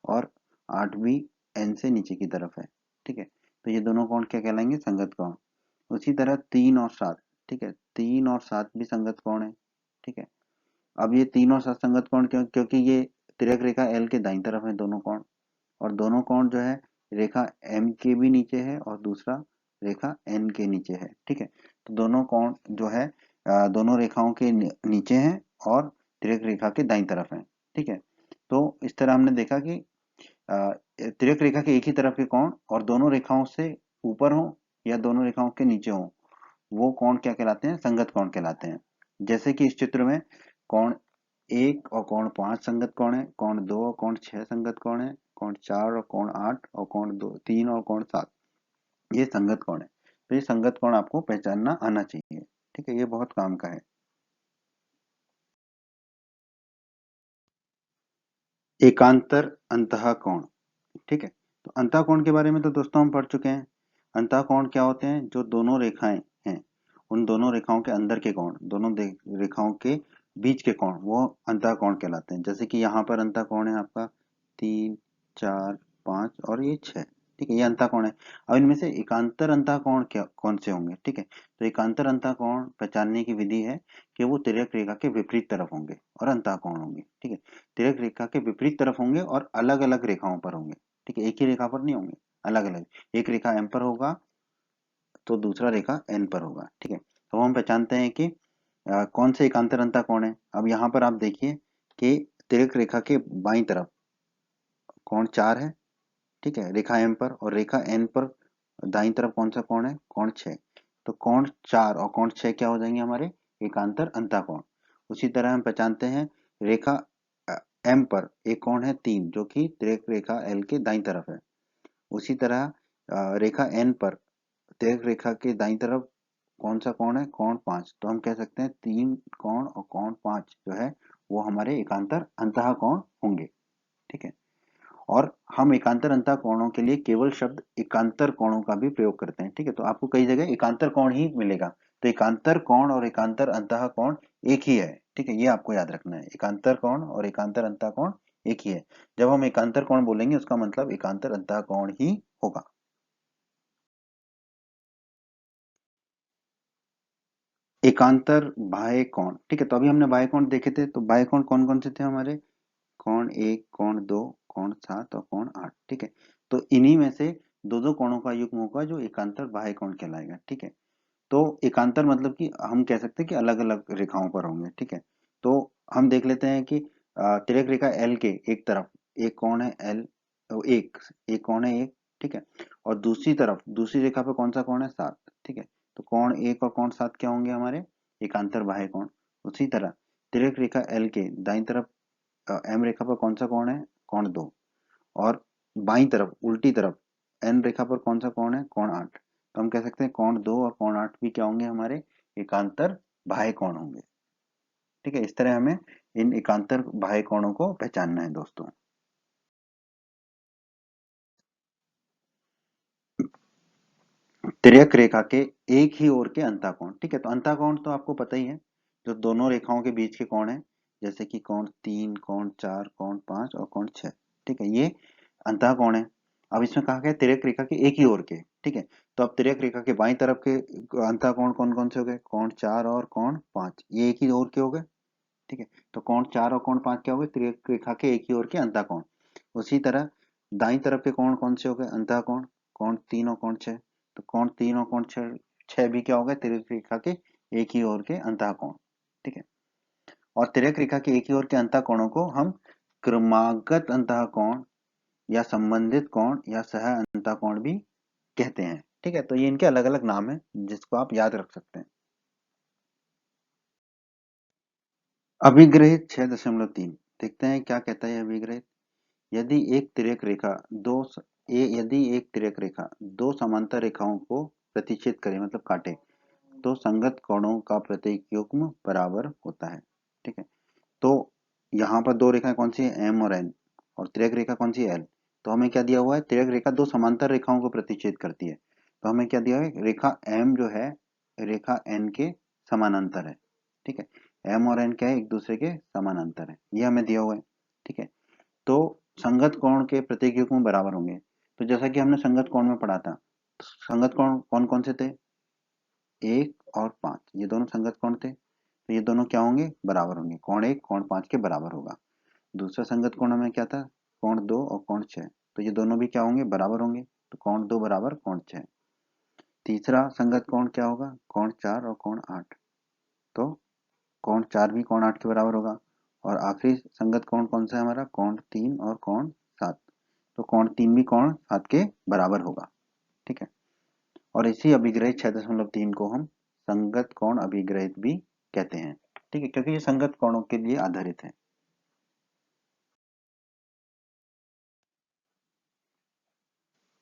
और 8 भी एन से नीचे की तरफ है। ठीक है, तो ये दोनों कोण क्या कहलाएंगे? संगत कोण। उसी तरह 3 और 7। ठीक है, 3 और 7 भी संगत कोण है। ठीक है, अब ये 3 और 7 संगत कोण क्यों? क्योंकि ये तिर्यक रेखा एल के दाईं तरफ है दोनों कोण, और दोनों कोण जो है रेखा एम के भी नीचे है और दूसरा रेखा एन के नीचे है। ठीक है, तो दोनों कोण जो है दोनों रेखाओं के नीचे हैं और तिर्यक रेखा के दाईं तरफ है। ठीक है, तो इस तरह हमने देखा कि तिर्यक रेखा के एक ही तरफ के कोण और दोनों रेखाओं से ऊपर हो या दोनों रेखाओं के नीचे हो, वो कोण क्या कहलाते हैं? संगत कोण कहलाते हैं। जैसे कि इस चित्र में कोण 1 और कोण 5 संगत कोण है, कोण 2 और कोण 6 संगत कोण है, कोण 4 और कोण 8 और कोण 2 3 और कोण 7, ये संगत कोण है। तो ये संगत कोण आपको पहचानना आना चाहिए। ठीक है, ये बहुत काम का है। एकांतर अंतः कोण। ठीक है, तो अंतः कोण के बारे में तो दोस्तों हम पढ़ चुके हैं। अंतः कोण क्या होते हैं? जो दोनों रेखाएं हैं उन दोनों रेखाओं के अंदर के कोण, दोनों रेखाओं के बीच के कोण, वो अंतः कोण कहलाते हैं। जैसे कि यहाँ पर अंतः कोण है आपका 3, 4, 5 और ये 6। ठीक है, ये अंतः कोण है। अब इनमें से एकांतर अंतः कोण क्या कौन से होंगे? ठीक है, तो एकांतर अंतः कोण पहचानने की विधि है कि वो तिर्यक रेखा के विपरीत तरफ होंगे और अंतः कोण होंगे। ठीक है, तिर्यक रेखा के विपरीत तरफ होंगे और अलग अलग रेखाओं पर होंगे। ठीक है, एक ही रेखा पर नहीं होंगे, अलग अलग। एक रेखा एम पर होगा तो दूसरा रेखा एन पर होगा। ठीक है, तो हम पहचानते हैं कि कौन से एकांतर अंतः कोण है। अब यहाँ पर आप देखिए कि तिर्यक रेखा के बाईं तरफ कोण 4 है। ठीक है, रेखा एम पर, और रेखा एन पर दाईं तरफ कौन सा कोण है? कोण 6। तो कोण 4 और कोण 6 क्या हो जाएंगे? हमारे एकांतर अंतः कोण। उसी तरह हम पहचानते हैं रेखा एम पर एक कोण है 3 जो कि तिर्यक रेखा एल के दाईं तरफ है। उसी तरह रेखा एन पर तिर्यक रेखा के दाईं तरफ कौन सा कोण है? कोण 5। तो हम कह सकते हैं 3 कोण और कोण 5 जो है वो हमारे एकांतर अंतः कोण होंगे। ठीक है, और हम एकांतर अंतः कोणों के लिए केवल शब्द एकांतर कोणों का भी प्रयोग करते हैं। ठीक है, तो आपको कई जगह एकांतर कोण ही मिलेगा। तो एकांतर कोण और एकांतर अंतः कोण एक ही है, ठीक है, ये आपको याद रखना है। एकांतर कोण और एकांतर अंतः कोण एक ही है। जब हम एकांतर कोण बोलेंगे उसका मतलब एकांतर अंतः कोण ही होगा। एकांतर बाह्य कोण, ठीक है, तो अभी हमने बाह्य कोण देखे थे, तो बाह्य कोण कौन कौन से थे हमारे? कोण 1, कोण 2, कोण 7 और कोण 8। ठीक है, तो इन्हीं में से दो दो कोणों का युग्म होगा जो एकांतर बाह्य कोण कहलाएगा। ठीक है, तो एकांतर मतलब कि हम कह सकते हैं कि अलग अलग रेखाओं पर होंगे। ठीक है, तो हम देख लेते हैं कि तिर्यक रेखा एल के एक तरफ एक कोण है एल, एक एक कोण है एक। ठीक है, और दूसरी तरफ दूसरी रेखा पर कौन सा कोण है? 7। ठीक है, तो कोण 1 और कोण 7 क्या होंगे हमारे? एकांतर बाह्य कोण। उसी तरह तिर्यक रेखा एल के दाईं तरफ एम रेखा पर कौन सा कोण है? कोण 2। और बाईं तरफ उल्टी तरफ एन रेखा पर कौन सा कोण है? कोण 8। तो हम कह सकते हैं कोण 2 और कोण 8 भी क्या होंगे हमारे? एकांतर बाह्य कोण होंगे। ठीक है, इस तरह हमें इन एकांतर बाह्य कोणों को पहचानना है दोस्तों। तिर्यक रेखा के एक ही ओर के अंतःकोण। ठीक है, तो अंतःकोण तो आपको पता ही है, जो दोनों रेखाओं के बीच के कोण है, जैसे कि कोण 3, कोण 4, कोण 5 और कोण 6। ठीक है, ये अंतःकोण है। अब इसमें कहा गया तिर्यक रेखा के एक ही ओर के। ठीक है, तो अब तिर्यक रेखा के बाईं तरफ के अंतःकोण कौन कौन से हो गए? कोण 4 और कोण 5, ये एक ही ओर के हो गए। ठीक है, तो कोण 4 और कोण 5 क्या हो गए? तिर्यक रेखा के एक ही ओर के अंतःकोण। उसी तरह दाईं तरफ के कोण कौन से हो गए अंतःकोण? कोण 3 और कोण 6। तो कोण 3 और कोण 6 भी क्या हो गए? तिर्यक रेखा के एक ही ओर के अंतःकोण। ठीक है, और तिर्यक रेखा के एक ही ओर के अंतःकोणों को हम क्रमागत अंतःकोण या संबंधित कोण या सह अंतःकोण भी कहते हैं। ठीक है, तो ये इनके अलग अलग नाम है जिसको आप याद रख सकते हैं। अभिग्रहित 6.3 देखते हैं क्या कहता है अभिग्रहित। यदि एक तिर्यक रेखा यदि एक तिर्यक रेखा दो समांतर रेखाओं को प्रतिच्छेद करे मतलब काटे, तो संगत कोणों का प्रत्येक युग्म बराबर होता है। ठीक है, तो यहाँ पर दो रेखाएं कौन सी है? एम और एन, और तिर्यक रेखा कौन सी है? एल। तो हमें क्या दिया हुआ है? तिर्यक रेखा दो समांतर रेखाओं को प्रतिच्छेद करती है, तो हमें क्या दिया है? रेखा एम जो है रेखा एन के समानांतर है। ठीक है, एम और एन क्या है? एक दूसरे के समानांतर है, ये हमें दिया हुआ है। ठीक है, तो संगत कोण के प्रत्येक युग्म बराबर होंगे। तो जैसा कि हमने संगत कोण में पढ़ा था, तो संगत कोण कौन कौन से थे? 1 और 5, ये दोनों संगत कोण थे, तो ये दोनों क्या होंगे? बराबर होंगे। कोण 1 कोण 5 के बराबर होगा। दूसरा संगत कोण हमें क्या था? कोण 2 और कोण 6, तो ये दोनों भी क्या होंगे? बराबर होंगे। तो कोण 2 बराबर कोण 6। तीसरा संगत कोण क्या होगा? कोण 4 और कोण 8, तो कोण 4 भी कोण 8 के बराबर होगा। और आखिरी संगत कोण कौन सा है हमारा? कोण 3 और कोण 7, तो कोण 3 भी कोण 7 के बराबर होगा। ठीक है, और इसी अभिग्रहित 6.3 को हम संगत कोण अभिग्रहित भी कहते हैं। ठीक है, क्योंकि ये संगत कोणों के लिए आधारित है।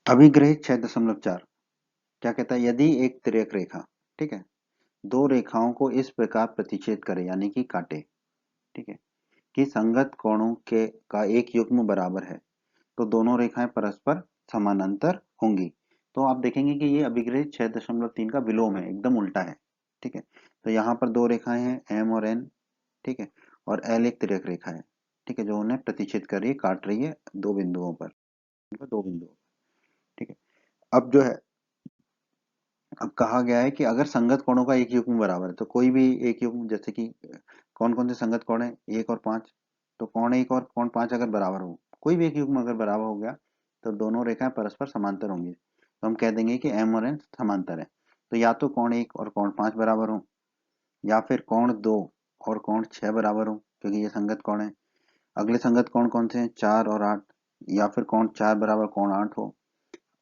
अभिग्रहित 6.4 क्या कहता है? यदि एक तिर्यक रेखा, ठीक है, दो रेखाओं को इस प्रकार प्रतिच्छेद करे यानी कि काटे, ठीक है, कि संगत कोणों के का एक युग्म बराबर है, तो दोनों रेखाएं परस्पर समानांतर होंगी। तो आप देखेंगे कि ये अभिग्रहित 6.3 का विलोम है, एकदम उल्टा है। ठीक है, तो यहाँ पर दो रेखाएं हैं एम और एन। ठीक है, और एल एक तिर्यक रेखा है। ठीक है, जो उन्हें प्रतिच्छेद कर रही है, काट रही है दो बिंदुओं पर, दो बिंदुओं। ठीक है, अब जो है, अब कहा गया है कि अगर संगत कोणों का एक युग्म बराबर है, तो कोई भी एक युग्म, जैसे कि कौन कौन से संगत कोण है? 1 और 5, तो कोण 1 और कोण 5 अगर बराबर हो, कोई भी एक युग्म अगर बराबर हो गया, तो दोनों रेखाएं परस्पर समांतर होंगी, तो हम कह देंगे कि एम और एन समांतर है। तो या तो कोण 1 और कोण 5 बराबर हो, या फिर कोण 2 और कोण 6 बराबर हो, क्योंकि ये संगत कोण है। अगले संगत कोण कौन से हैं? 4 और 8, या फिर कोण 4 बराबर कोण 8 हो।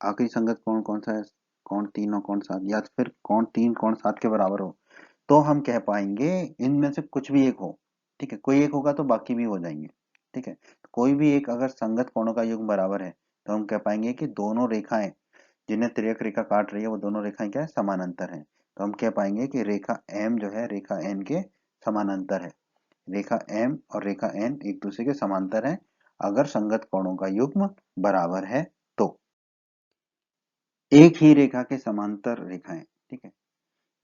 आखिरी संगत कोण कौन सा है? कोण 3 और कोण 7, या फिर कोण 3 कोण 7 के बराबर हो। तो हम कह पाएंगे इनमें से कुछ भी एक हो। ठीक है, कोई एक होगा तो बाकी भी हो जाएंगे। ठीक है, कोई भी एक अगर संगत कोणों का युग्म बराबर है, तो हम कह पाएंगे कि दोनों रेखाएं जिन्हें तिर्यक रेखा काट रही है, वो दोनों रेखाएं क्या है? समानांतर है। तो हम कह पाएंगे कि रेखा एम जो है रेखा एन के समानांतर है। रेखा एम और रेखा एन एक दूसरे के समांतर है अगर संगत कोणों का युग्म बराबर है तो। एक ही रेखा के समांतर रेखाएं, ठीक है,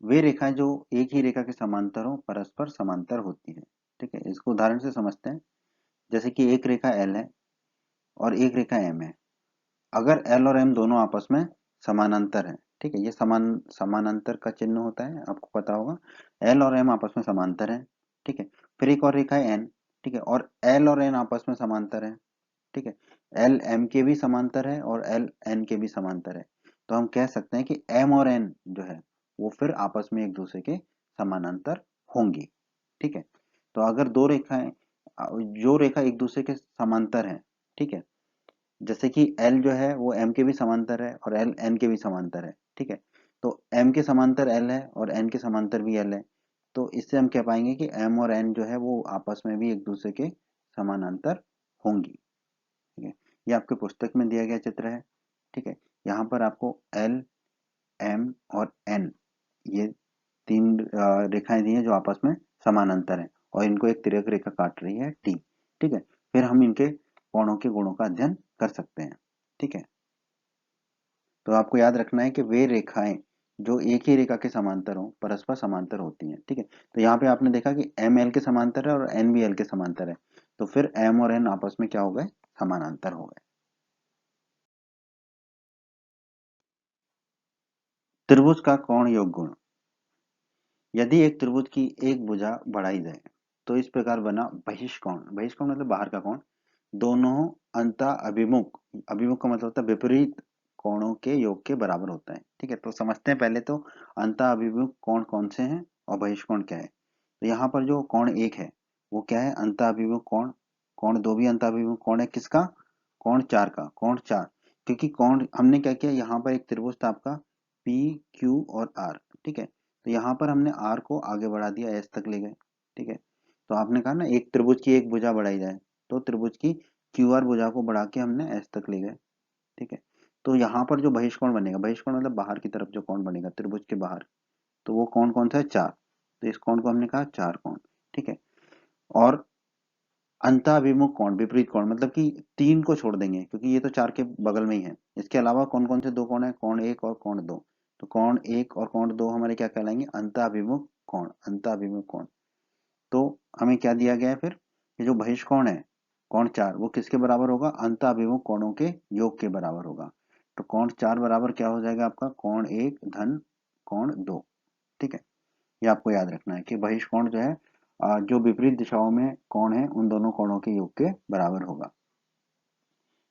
वे रेखाएं जो एक ही रेखा के समांतर हो परस्पर समांतर होती है। ठीक है, इसको उदाहरण से समझते हैं। जैसे कि एक रेखा एल है और एक रेखा एम है। अगर एल और एम दोनों आपस में समानांतर है, ठीक है, ये समानांतर का चिन्ह होता है, आपको पता होगा। एल और एम आपस में समांतर है, ठीक है। फिर एक और रेखा है एन, ठीक है, और एल और एन आपस में समांतर है, ठीक है। एल एम के भी समांतर है और एल एन के भी समांतर है। तो हम कह सकते हैं कि एम और एन जो है वो फिर आपस में एक दूसरे के समानांतर होंगी, ठीक है। तो अगर दो रेखाएं, जो रेखा एक दूसरे के समांतर है, ठीक है, जैसे कि एल जो है वो एम के भी समांतर है और एल एन के भी समांतर है, ठीक है। तो एम के समांतर एल है और एन के समांतर भी एल है। तो इससे हम कह पाएंगे कि एम और एन जो है वो आपस में भी एक दूसरे के समानांतर होंगी, ठीक है। ये आपके पुस्तक में दिया गया चित्र है, ठीक है। यहाँ पर आपको एल, एम और एन, ये तीन रेखाएं दी हैं जो आपस में समानांतर हैं और इनको एक तिर्यक रेखा काट रही है टी, ठीक है। फिर हम इनके कोणों के गुणों का अध्ययन कर सकते हैं, ठीक है। तो आपको याद रखना है कि वे रेखाएं जो एक ही रेखा के समांतर हो परस्पर समांतर होती हैं, ठीक है। तो यहाँ पे आपने देखा कि एम एल के समांतर है और एन भी एल के समांतर है, तो फिर एम और एन आपस में क्या हो गए, समानांतर हो गए। त्रिभुज का कोण योग गुण। यदि एक त्रिभुज की एक भुजा बढ़ाई जाए तो इस प्रकार बना बहिष्कोण, बहिष्कोण मतलब बाहर का कोण, दोनों अंतः अभिमुख, अभिमुख का मतलब होता है विपरीत कोणों के योग के बराबर होता है, ठीक है। तो समझते हैं पहले तो अंतः अभिमुख कोण कौन से हैं और बहिष्कोण क्या है। तो यहाँ पर जो कोण एक है वो क्या है, अंतः अभिमुख कोण। कोण दो भी अंतः अभिमुख कोण है, किसका, कोण चार का, कोण चार। क्योंकि कोण हमने क्या किया, यहाँ पर एक त्रिभुज था आपका पी क्यू और आर, ठीक है। तो यहाँ पर हमने आर को आगे बढ़ा दिया, एस तक ले गए, ठीक है। तो आपने कहा ना एक त्रिभुज की एक भुजा बढ़ाई जाए, तो त्रिभुज की क्यू आर भुजा को बढ़ा के हमने एस तक ले गए, ठीक है। तो यहाँ पर जो बहिष्कोण बनेगा, बहिष्कोण मतलब बाहर की तरफ जो कोण बनेगा त्रिभुज के बाहर, तो वो कोण कौन सा है, चार। तो इस कोण को हमने कहा चार कोण, ठीक है। और अंतःअभिमुख कोण, विपरीत कोण मतलब कि तीन को छोड़ देंगे क्योंकि ये तो चार के बगल में ही है। इसके अलावा कौन कौन से दो कोण है, कोण एक और कोण दो। तो कोण एक और कोण दो हमारे क्या कहलाएंगे, अंतःअभिमुख कोण, अंतःअभिमुख कोण। तो हमें क्या दिया गया है फिर, ये जो बहिष्कोण है कोण चार, वो किसके बराबर होगा, अंतःअभिमुख कोणों के योग के बराबर होगा। तो कोण चार बराबर क्या हो जाएगा आपका, कोण एक धन कोण दो, ठीक है। ये आपको याद रखना है कि बहिष्कोण जो है जो विपरीत दिशाओं में कोण है उन दोनों कोणों के योग के बराबर होगा,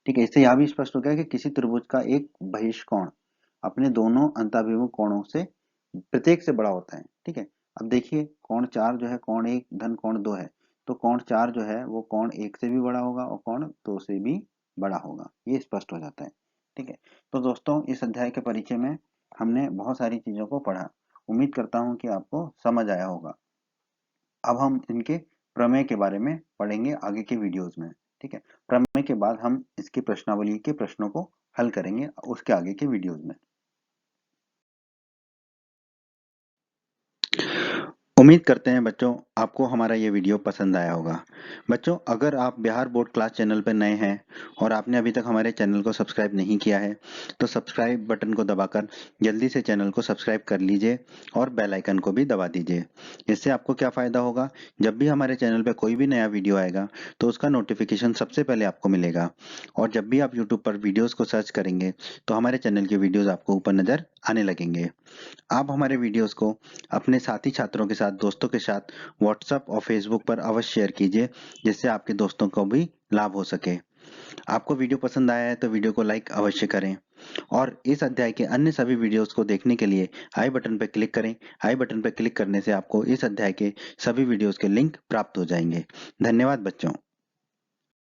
ठीक है। इससे यह भी स्पष्ट हो गया कि किसी त्रिभुज का एक बहिष्कोण अपने दोनों अंतःअभिमुख कोणों से प्रत्येक से बड़ा होता है, ठीक है। अब देखिए कोण चार जो है कोण एक धन कोण दो है, तो कोण चार जो है वो कोण एक से भी बड़ा होगा और कोण दो से भी बड़ा होगा, ये स्पष्ट हो जाता है, ठीक है। तो दोस्तों इस अध्याय के परिचय में हमने बहुत सारी चीजों को पढ़ा। उम्मीद करता हूँ कि आपको समझ आया होगा। अब हम इनके प्रमेय के बारे में पढ़ेंगे आगे के वीडियोस में, ठीक है। प्रमेय के बाद हम इसकी प्रश्नावली के प्रश्नों को हल करेंगे उसके आगे के वीडियोस में। उम्मीद करते हैं बच्चों आपको हमारा ये वीडियो पसंद आया होगा। बच्चों अगर आप बिहार बोर्ड क्लास चैनल पर नए हैं और आपने अभी तक हमारे चैनल को सब्सक्राइब नहीं किया है तो सब्सक्राइब बटन को दबाकर जल्दी से चैनल को सब्सक्राइब कर लीजिए और बेल आइकन को भी दबा दीजिए। इससे आपको क्या फ़ायदा होगा, जब भी हमारे चैनल पर कोई भी नया वीडियो आएगा तो उसका नोटिफिकेशन सबसे पहले आपको मिलेगा। और जब भी आप यूट्यूब पर वीडियोज़ को सर्च करेंगे तो हमारे चैनल के वीडियोज़ आपको ऊपर नज़र आने लगेंगे। आप हमारे वीडियोस को अपने साथी छात्रों के साथ, दोस्तों के साथ व्हाट्सएप और फेसबुक पर अवश्य शेयर कीजिए जिससे आपके दोस्तों को भी लाभ हो सके। आपको वीडियो पसंद आया है तो वीडियो को लाइक अवश्य करें और इस अध्याय के अन्य सभी वीडियोस को देखने के लिए आई बटन पर क्लिक करें। आई बटन पर क्लिक करने से आपको इस अध्याय के सभी वीडियोस के लिंक प्राप्त हो जाएंगे। धन्यवाद बच्चों।